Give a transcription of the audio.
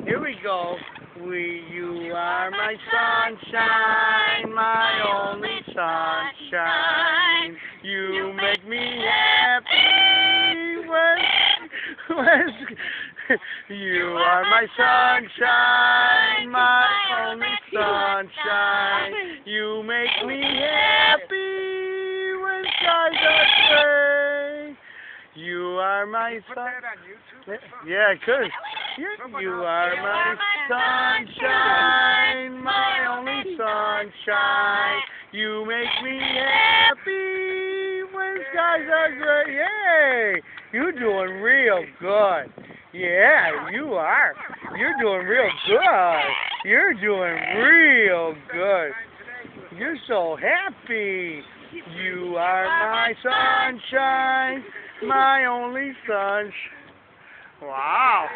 Here we go. You are my sunshine, my only sunshine. You make me happy when you are my sunshine, my only sunshine. You make me happy when skies are gray. You are my sunshine. Yeah, I could. You are my sunshine, my only sunshine. You make me happy when skies are gray. Yay! You're doing real good. Yeah, you are. You're doing real good. You're doing real good. You're so happy. You are my sunshine, my only sunshine. Wow.